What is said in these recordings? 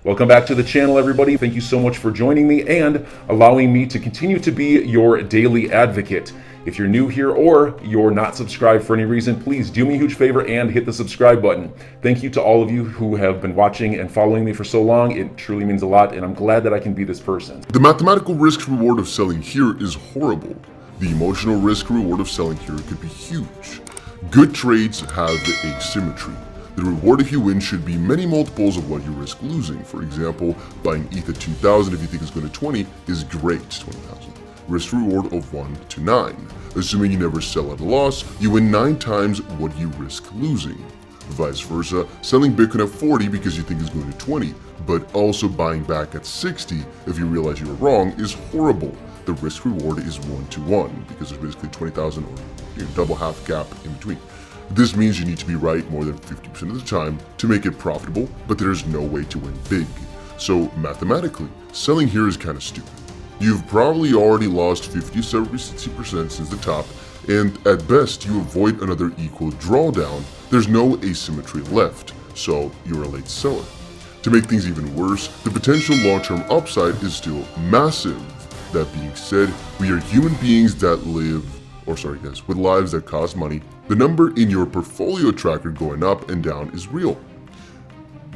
Welcome back to the channel, everybody. Thank you so much for joining me and allowing me to continue to be your daily advocate. If you're new here or you're not subscribed for any reason, please do me a huge favor and hit the subscribe button. Thank you to all of you who have been watching and following me for so long. It truly means a lot, and I'm glad that I can be this person. The mathematical risk reward of selling here is horrible. The emotional risk reward of selling here could be huge. Good trades have asymmetry. The reward if you win should be many multiples of what you risk losing. For example, buying ETH at 2,000 if you think it's going to 20 is great, 20,000. Risk reward of 1 to 9. Assuming you never sell at a loss, you win 9 times what you risk losing. Vice versa, selling Bitcoin at 40 because you think it's going to 20, but also buying back at 60 if you realize you were wrong is horrible. The risk reward is 1 to 1 because there's basically 20,000 or double half gap in between. This means you need to be right more than 50% of the time to make it profitable, but there's no way to win big. So mathematically, selling here is kind of stupid. You've probably already lost 50, 70, 60% since the top, and at best you avoid another equal drawdown. There's no asymmetry left, so you're a late seller. To make things even worse, the potential long-term upside is still massive. That being said, we are human beings that with lives that cost money. The number in your portfolio tracker going up and down is real.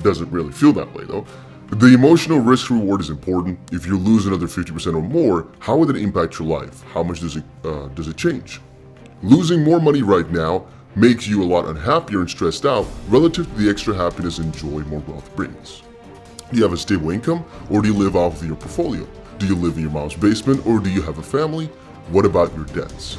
Doesn't really feel that way though. The emotional risk reward is important. If you lose another 50% or more, how would it impact your life? How much does it change? Losing more money right now makes you a lot unhappier and stressed out relative to the extra happiness and joy more wealth brings. Do you have a stable income, or do you live off of your portfolio? Do you live in your mom's basement, or do you have a family? What about your debts?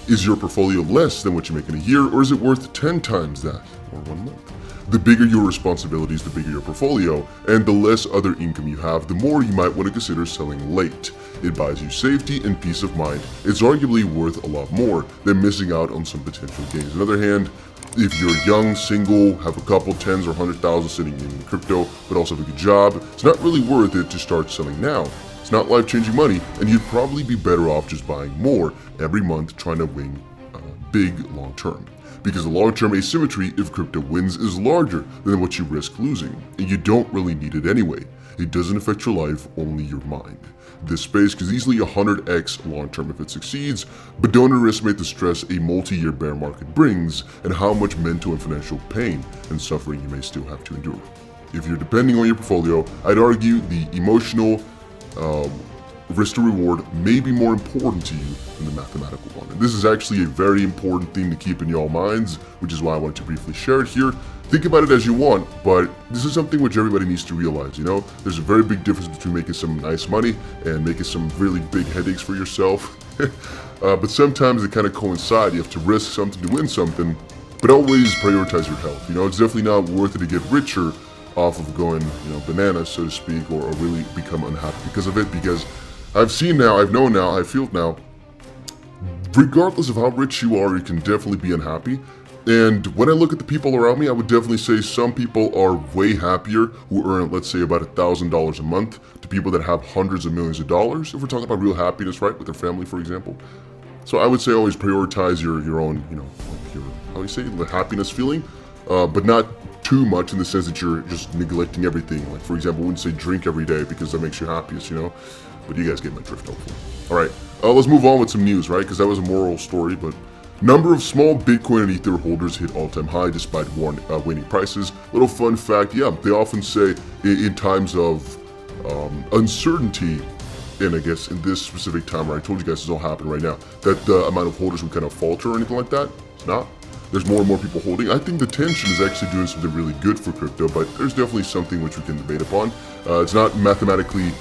Is your portfolio less than what you make in a year, or is it worth 10 times that, or 1 month? The bigger your responsibilities, the bigger your portfolio, and the less other income you have, the more you might want to consider selling late. It buys you safety and peace of mind. It's arguably worth a lot more than missing out on some potential gains. On the other hand, if you're young, single, have a couple tens or 100,000 sitting in crypto, but also have a good job, it's not really worth it to start selling now. It's not life-changing money, and you'd probably be better off just buying more every month trying to win big long-term. Because the long-term asymmetry if crypto wins is larger than what you risk losing, and you don't really need it anyway. It doesn't affect your life, only your mind. This space is easily 100x long-term if it succeeds, but don't underestimate the stress a multi-year bear market brings and how much mental and financial pain and suffering you may still have to endure. If you're depending on your portfolio, I'd argue the emotional risk to reward may be more important to you than the mathematical one. And this is actually a very important thing to keep in your minds, which is why I wanted to briefly share it here. Think about it as you want, but this is something which everybody needs to realize, There's a very big difference between making some nice money and making some really big headaches for yourself. But sometimes they kind of coincide. You have to risk something to win something, but always prioritize your health. It's definitely not worth it to get richer off of going, bananas, so to speak, or really become unhappy because of it. Because I feel now, regardless of how rich you are, you can definitely be unhappy. And when I look at the people around me, I would definitely say some people are way happier who earn, let's say, about $1,000 a month to people that have hundreds of millions of dollars. If we're talking about real happiness, right, with their family, for example. So I would say always prioritize your own, the happiness feeling, but not too much in the sense that you're just neglecting everything. Like, for example, I wouldn't say drink every day because that makes you happiest, But you guys get my drift, hopefully. All right, let's move on with some news, right? Because that was a moral story, but number of small Bitcoin and Ether holders hit all-time high despite waning prices. Little fun fact, they often say in times of uncertainty, and I guess in this specific time where I told you guys this all happened right now, that the amount of holders would kind of falter or anything like that. It's not. There's more and more people holding. I think the tension is actually doing something really good for crypto, but there's definitely something which we can debate upon. It's not mathematically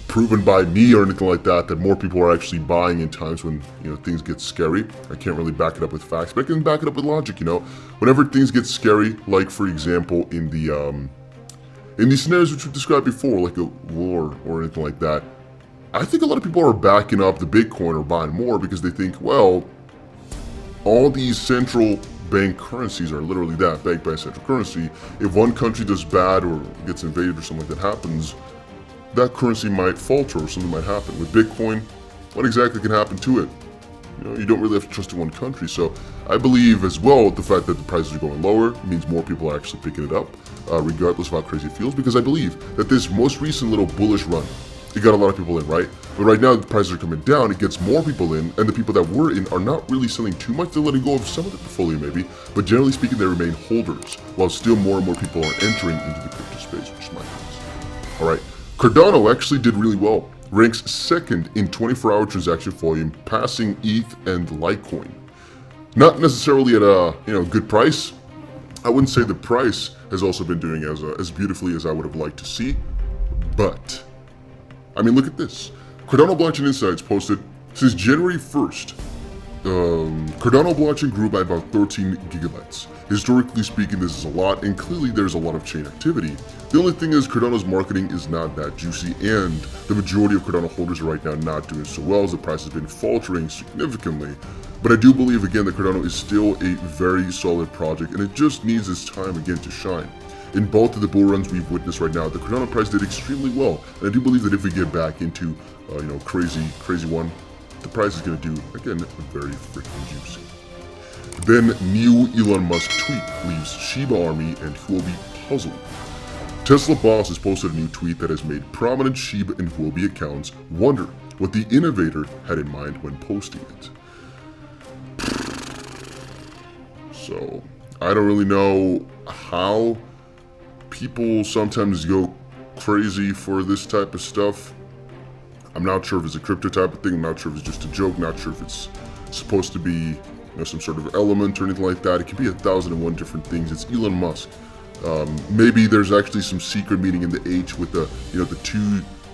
proven by me or anything like that more people are actually buying in times when things get scary. I can't really back it up with facts, but I can back it up with logic. Whenever things get scary, like for example in these scenarios which we described before, like a war or anything like that, I think a lot of people are backing up the Bitcoin or buying more because they think, well, all these central bank currencies are literally that, backed by a central currency. If one country does bad or gets invaded or something like that happens, that currency might falter or something might happen. With Bitcoin, what exactly can happen to it? You don't really have to trust in one country. So I believe as well the fact that the prices are going lower means more people are actually picking it up, regardless of how crazy it feels. Because I believe that this most recent little bullish run, it got a lot of people in, right? But right now the prices are coming down, it gets more people in, and the people that were in are not really selling too much. They're letting go of some of the portfolio maybe, but generally speaking they remain holders, while still more and more people are entering into the crypto space, which is my case. Alright, Cardano actually did really well. Ranks second in 24-hour transaction volume, passing ETH and Litecoin. Not necessarily at a good price. I wouldn't say the price has also been doing as beautifully as I would have liked to see, but I mean, look at this. Cardano Blockchain Insights posted, since January 1st, Cardano blockchain grew by about 13 gigabytes. Historically speaking, this is a lot, and clearly there's a lot of chain activity. The only thing is Cardano's marketing is not that juicy, and the majority of Cardano holders are right now not doing so well, as the price has been faltering significantly. But I do believe, again, that Cardano is still a very solid project, and it just needs its time again to shine. In both of the bull runs we've witnessed right now, the Cardano price did extremely well, and I do believe that if we get back into, crazy one, the price is going to do, again, very freaking juicy. Then, new Elon Musk tweet leaves Shiba Army and Huobi puzzled. Tesla boss has posted a new tweet that has made prominent Shiba and Huobi accounts wonder what the innovator had in mind when posting it. So, I don't really know how people sometimes go crazy for this type of stuff. I'm not sure if it's a crypto type of thing, I'm not sure if it's just a joke, not sure if it's supposed to be some sort of element or anything like that. It could be 1,001 different things. It's Elon Musk. Maybe there's actually some secret meaning in the H with the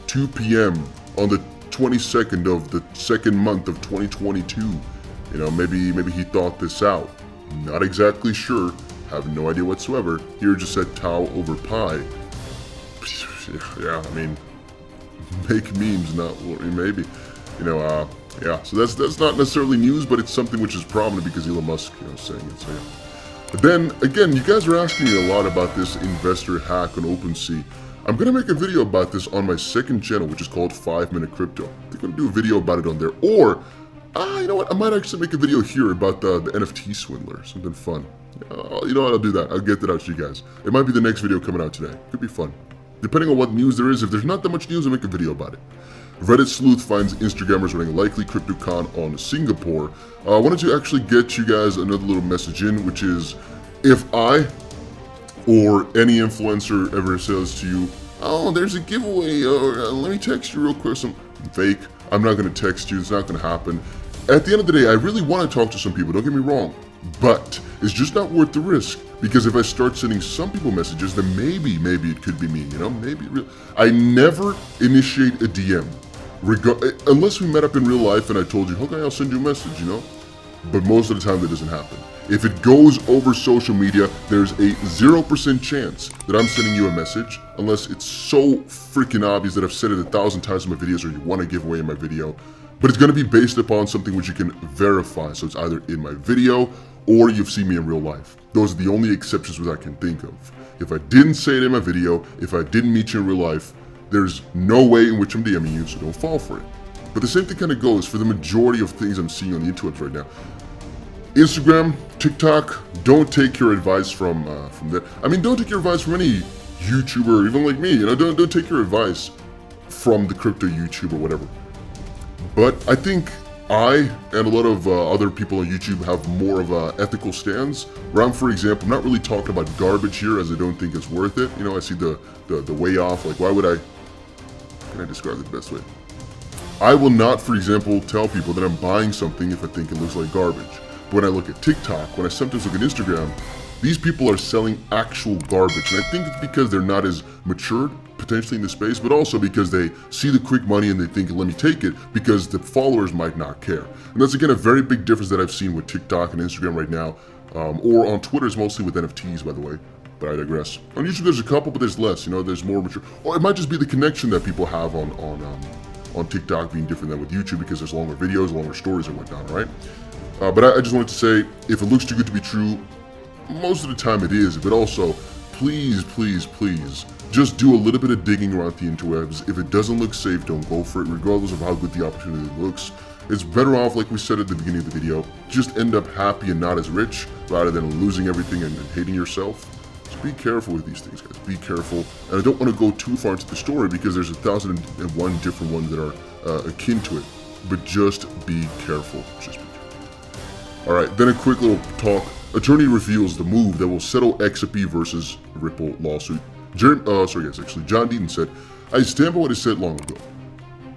2 p.m. on the 22nd of the second month of 2022. Maybe he thought this out. Not exactly sure. Have no idea whatsoever. Here it just said tau over pi. Yeah, I mean, make memes, not maybe. Yeah. So that's not necessarily news, but it's something which is prominent because Elon Musk, saying it. So yeah. But then again, you guys are asking me a lot about this investor hack on OpenSea. I'm gonna make a video about this on my second channel, which is called 5 Minute Crypto. I'm gonna do a video about it on there, or you know what? I might actually make a video here about the NFT swindler, something fun. You know what? I'll do that. I'll get that out to you guys. It might be the next video coming out today. Could be fun. Depending on what news there is. If there's not that much news, I'll make a video about it. Reddit sleuth finds Instagrammers running likely CryptoCon on Singapore. I wanted to actually get you guys another little message in, which is, if I or any influencer ever says to you, oh, there's a giveaway, or let me text you real quick, some fake, I'm not going to text you, it's not going to happen. At the end of the day, I really want to talk to some people, don't get me wrong, but it's just not worth the risk, because if I start sending some people messages, then maybe it could be me, maybe I never initiate a DM, unless we met up in real life and I told you, okay, I'll send you a message, but most of the time that doesn't happen. If it goes over social media, there's a 0% chance that I'm sending you a message, unless it's so freaking obvious that I've said it 1,000 times in my videos, or you want to give away in my video. But it's going to be based upon something which you can verify, so it's either in my video or you've seen me in real life. Those are the only exceptions which I can think of. If I didn't say it in my video, if I didn't meet you in real life, there's no way in which I'm DMing you, so don't fall for it. But the same thing kind of goes for the majority of things I'm seeing on the interwebs right now. Instagram, TikTok, don't take your advice from there. I mean, don't take your advice from any YouTuber, even like me. Don't take your advice from the crypto YouTube or whatever. But I think I and a lot of other people on YouTube have more of a ethical stance. Where I'm, for example, I'm not really talking about garbage here, as I don't think it's worth it. I see the way off. Like, why would I? Can I describe it the best way? I will not, for example, tell people that I'm buying something if I think it looks like garbage. But when I look at TikTok, when I sometimes look at Instagram, these people are selling actual garbage. And I think it's because they're not as matured, potentially, in the space, but also because they see the quick money and they think, let me take it, because the followers might not care. And that's, again, a very big difference that I've seen with TikTok and Instagram right now, or on Twitter, is mostly with NFTs, by the way. But I digress. On YouTube, there's a couple, but there's less. There's more mature. Or it might just be the connection that people have on TikTok being different than with YouTube, because there's longer videos, longer stories, and whatnot, right? But I just wanted to say, if it looks too good to be true, most of the time it is. But also, please, just do a little bit of digging around the interwebs. If it doesn't look safe, don't go for it, regardless of how good the opportunity looks. It's better off, like we said at the beginning of the video, just end up happy and not as rich rather than losing everything and hating yourself. So be careful with these things, guys. Be careful. And I don't want to go too far into the story because there's 1,001 different ones that are akin to it. But just be careful. Just be careful. All right, then a quick little talk. Attorney reveals the move that will settle XRP versus Ripple lawsuit. John Deaton said, "I stand by what I said long ago.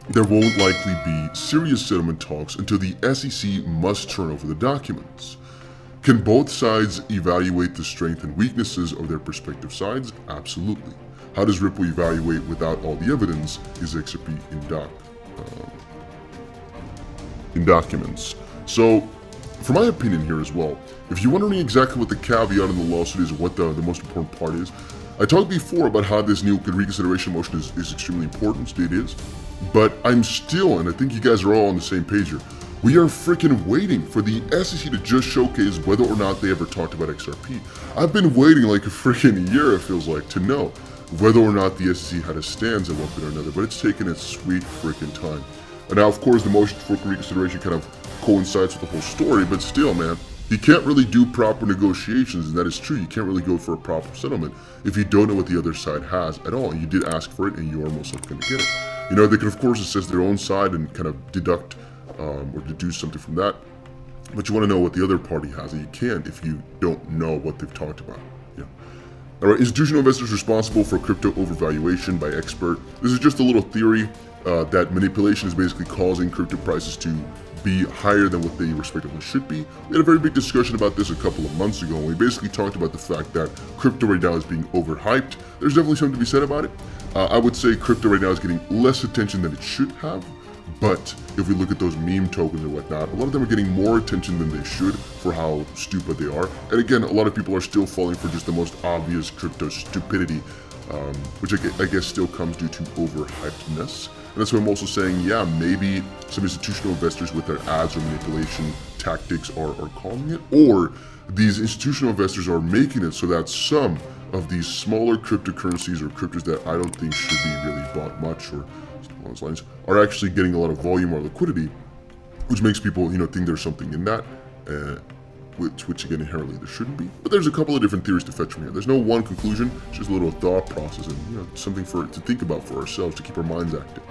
There won't likely be serious settlement talks until the SEC must turn over the documents. Can both sides evaluate the strengths and weaknesses of their respective sides? Absolutely. How does Ripple evaluate without all the evidence? Is XRP in documents?" So, for my opinion here as well, if you're wondering exactly what the caveat in the lawsuit is, what the most important part is, I talked before about how this new reconsideration motion is extremely important. It is. But I'm still, and I think you guys are all on the same page here, we are freaking waiting for the SEC to just showcase whether or not they ever talked about XRP. I've been waiting like a freaking year, it feels like, to know whether or not the SEC had a stance at one point or another, but it's taken its sweet freaking time. And now, of course, the motion for reconsideration kind of coincides with the whole story, but still, man, you can't really do proper negotiations, and that is true. You can't really go for a proper settlement if you don't know what the other side has at all. You did ask for it, and you are most likely going to get it. You know, they could, of course, assess their own side and kind of deduct or deduce something from that. But you want to know what the other party has, and you can't if you don't know what they've talked about. Yeah. All right, institutional investors responsible for crypto overvaluation by expert. This is just a little theory that manipulation is basically causing crypto prices to be higher than what they respectively should be. We had a very big discussion about this a couple of months ago, and we basically talked about the fact that crypto right now is being overhyped. There's definitely something to be said about it. I would say crypto right now is getting less attention than it should have, but if we look at those meme tokens and whatnot, a lot of them are getting more attention than they should for how stupid they are. And again, a lot of people are still falling for just the most obvious crypto stupidity, which I guess still comes due to overhypedness. And that's why I'm also saying, yeah, maybe some institutional investors with their ads or manipulation tactics are calling it, or these institutional investors are making it so that some of these smaller cryptocurrencies or cryptos that I don't think should be really bought much or along those lines are actually getting a lot of volume or liquidity, which makes people, think there's something in that, which again inherently there shouldn't be. But there's a couple of different theories to fetch from here. There's no one conclusion, it's just a little thought process and something to think about for ourselves to keep our minds active.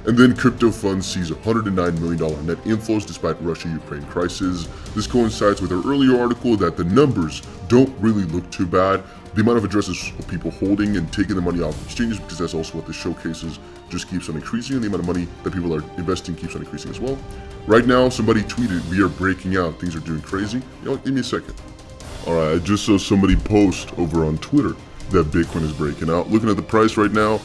And then crypto funds sees $109 million net inflows despite Russia-Ukraine crisis. This coincides with our earlier article that the numbers don't really look too bad. The amount of addresses of people holding and taking the money off exchanges, because that's also what this showcases, just keeps on increasing, and the amount of money that people are investing keeps on increasing as well. Right now, somebody tweeted, "We are breaking out, things are doing crazy." Give me a second. All right, I just saw somebody post over on Twitter that Bitcoin is breaking out. Looking at the price right now,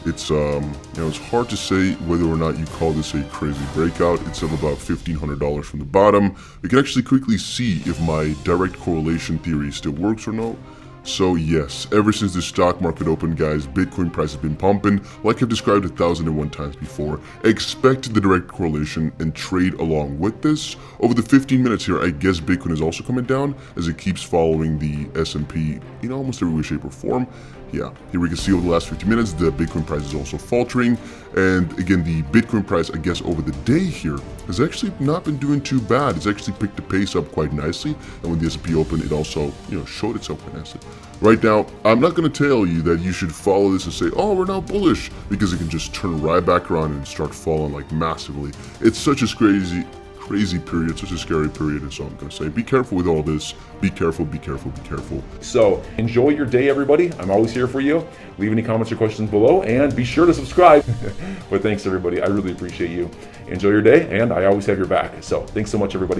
it's it's hard to say whether or not you call this a crazy breakout. It's up about $1,500 from the bottom. We can actually quickly see if my direct correlation theory still works or no. So yes, ever since the stock market opened, guys, Bitcoin price has been pumping, like I've described 1,001 times before. Expect the direct correlation and trade along with this. Over the 15 minutes here, I guess Bitcoin is also coming down as it keeps following the S&P in almost every way, shape, or form. Yeah, here we can see over the last 50 minutes, the Bitcoin price is also faltering. And again, the Bitcoin price, I guess, over the day here has actually not been doing too bad. It's actually picked the pace up quite nicely. And when the S&P opened, it also, showed itself quite nicely. Right now, I'm not going to tell you that you should follow this and say, oh, we're now bullish, because it can just turn right back around and start falling like massively. It's such a crazy period, such a scary period, and so I'm going to say be careful with all this. Be careful, be careful, be careful. So enjoy your day, everybody. I'm always here for you. Leave any comments or questions below, and be sure to subscribe. But thanks, everybody. I really appreciate you. Enjoy your day, and I always have your back. So thanks so much, everybody.